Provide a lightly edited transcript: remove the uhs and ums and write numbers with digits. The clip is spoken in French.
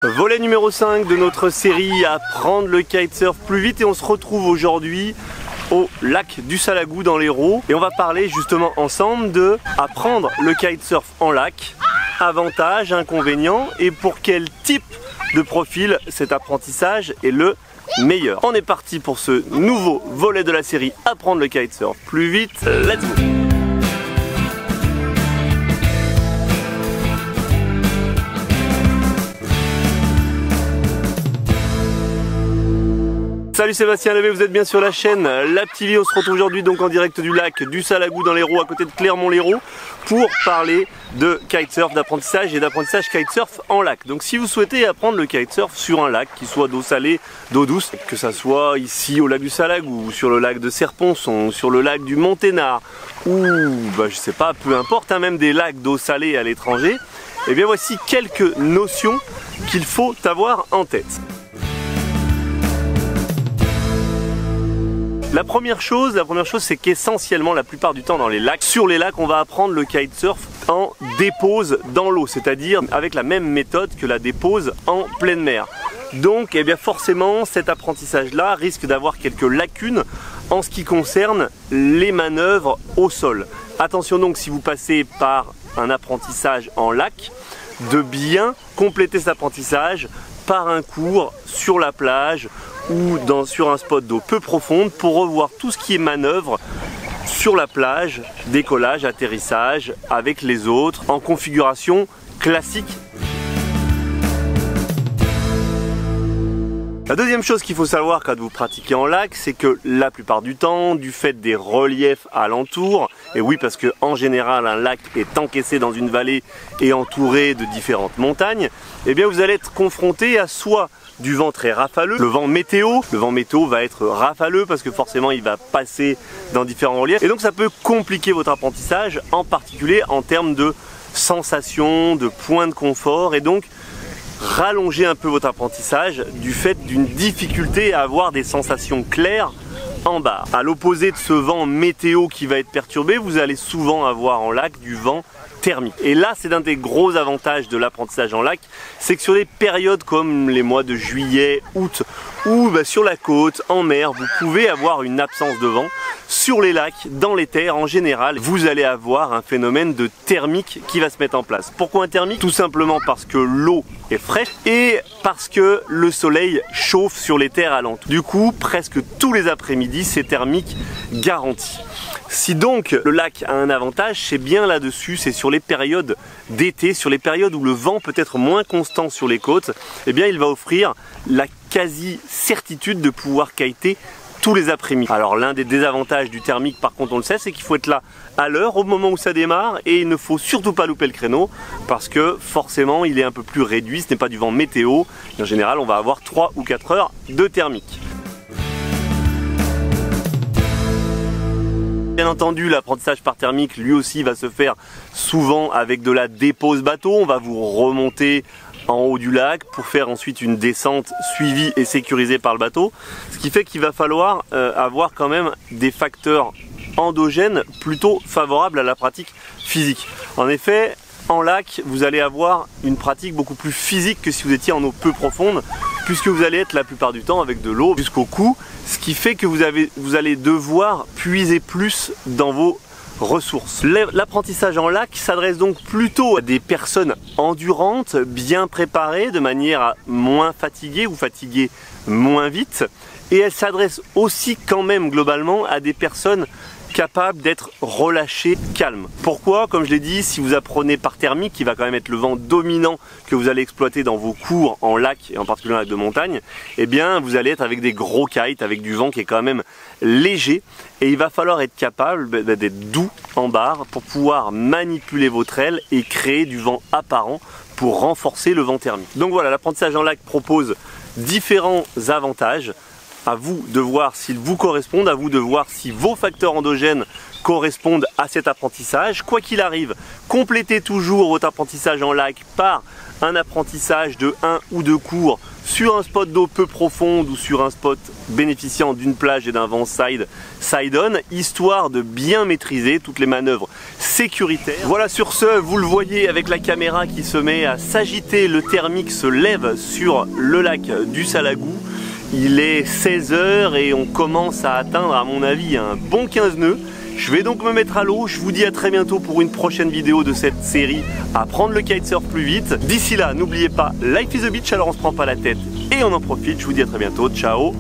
Volet numéro 5 de notre série Apprendre le kitesurf plus vite, et on se retrouve aujourd'hui au lac du Salagou dans l'Hérault et on va parler justement ensemble de apprendre le kitesurf en lac, avantages, inconvénients et pour quel type de profil cet apprentissage est le meilleur. On est parti pour ce nouveau volet de la série Apprendre le kitesurf plus vite, let's go! Salut Sébastien Levé, vous êtes bien sur la chaîne La Petite Vie. On se retrouve aujourd'hui donc en direct du lac du Salagou dans l'Hérault, à côté de Clermont-Lérault, pour parler de kitesurf, d'apprentissage et d'apprentissage kitesurf en lac. Donc si vous souhaitez apprendre le kitesurf sur un lac qui soit d'eau salée, d'eau douce, que ça soit ici au lac du Salagou, sur le lac de Serponçon, sur le lac du Monténard, ou je sais pas, peu importe, même des lacs d'eau salée à l'étranger, et bien voici quelques notions qu'il faut avoir en tête. La première chose, c'est qu'essentiellement, la plupart du temps dans les lacs, sur les lacs, on va apprendre le kitesurf en dépose dans l'eau, c'est-à-dire avec la même méthode que la dépose en pleine mer. Donc, forcément, cet apprentissage-là risque d'avoir quelques lacunes en ce qui concerne les manœuvres au sol. Attention donc, si vous passez par un apprentissage en lac, de bien compléter cet apprentissage par un cours sur la plage ou sur un spot d'eau peu profonde pour revoir tout ce qui est manœuvre sur la plage, décollage, atterrissage avec les autres en configuration classique. La deuxième chose qu'il faut savoir quand vous pratiquez en lac, c'est que la plupart du temps, du fait des reliefs alentours, et oui parce que en général un lac est encaissé dans une vallée et entouré de différentes montagnes, vous allez être confronté à soit du vent très rafaleux, le vent météo va être rafaleux parce que forcément il va passer dans différents reliefs, et donc ça peut compliquer votre apprentissage, en particulier en termes de sensations, de points de confort, et donc rallonger un peu votre apprentissage du fait d'une difficulté à avoir des sensations claires en barre. À l'opposé de ce vent météo qui va être perturbé, vous allez souvent avoir en lac du vent thermique. Et là, c'est un des gros avantages de l'apprentissage en lac, c'est que sur les périodes comme les mois de juillet, août, ou sur la côte, en mer, vous pouvez avoir une absence de vent. Sur les lacs, dans les terres, en général, vous allez avoir un phénomène de thermique qui va se mettre en place. Pourquoi un thermique? Tout simplement parce que l'eau est fraîche et parce que le soleil chauffe sur les terres alentours. Du coup, presque tous les après-midi, c'est thermique garanti. Si donc le lac a un avantage, c'est bien là-dessus, c'est sur les périodes d'été, sur les périodes où le vent peut être moins constant sur les côtes, il va offrir la quasi-certitude de pouvoir kiter tous les après-midi. Alors l'un des désavantages du thermique, par contre on le sait, c'est qu'il faut être là à l'heure, au moment où ça démarre, et il ne faut surtout pas louper le créneau parce que forcément il est un peu plus réduit, ce n'est pas du vent météo, et en général on va avoir 3 ou 4 heures de thermique. Bien entendu, l'apprentissage par thermique, lui aussi, va se faire souvent avec de la dépose bateau. On va vous remonter en haut du lac pour faire ensuite une descente suivie et sécurisée par le bateau. Ce qui fait qu'il va falloir avoir quand même des facteurs endogènes plutôt favorables à la pratique physique. En effet, en lac, vous allez avoir une pratique beaucoup plus physique que si vous étiez en eau peu profonde, puisque vous allez être la plupart du temps avec de l'eau jusqu'au cou, ce qui fait que vous allez devoir puiser plus dans vos ressources. L'apprentissage en lac s'adresse donc plutôt à des personnes endurantes, bien préparées, de manière à moins fatiguer ou fatiguer moins vite, et elle s'adresse aussi quand même globalement à des personnes capable d'être relâché, calme. Pourquoi? Comme je l'ai dit, si vous apprenez par thermique, qui va quand même être le vent dominant que vous allez exploiter dans vos cours en lac, et en particulier en lac de montagne, vous allez être avec des gros kites, avec du vent qui est quand même léger, et il va falloir être capable d'être doux en barre pour pouvoir manipuler votre aile et créer du vent apparent pour renforcer le vent thermique. Donc voilà, l'apprentissage en lac propose différents avantages. À vous de voir s'ils vous correspondent, à vous de voir si vos facteurs endogènes correspondent à cet apprentissage. Quoi qu'il arrive, complétez toujours votre apprentissage en lac par un apprentissage de 1 ou 2 cours sur un spot d'eau peu profonde ou sur un spot bénéficiant d'une plage et d'un vent side-on, histoire de bien maîtriser toutes les manœuvres sécuritaires. Voilà, sur ce, vous le voyez avec la caméra qui se met à s'agiter, le thermique se lève sur le lac du Salagou. Il est 16 h et on commence à atteindre, à mon avis, un bon 15 nœuds. Je vais donc me mettre à l'eau, je vous dis à très bientôt pour une prochaine vidéo de cette série Apprendre le kitesurf plus vite. D'ici là, n'oubliez pas, life is a beach, alors on se prend pas la tête et on en profite. Je vous dis à très bientôt, ciao.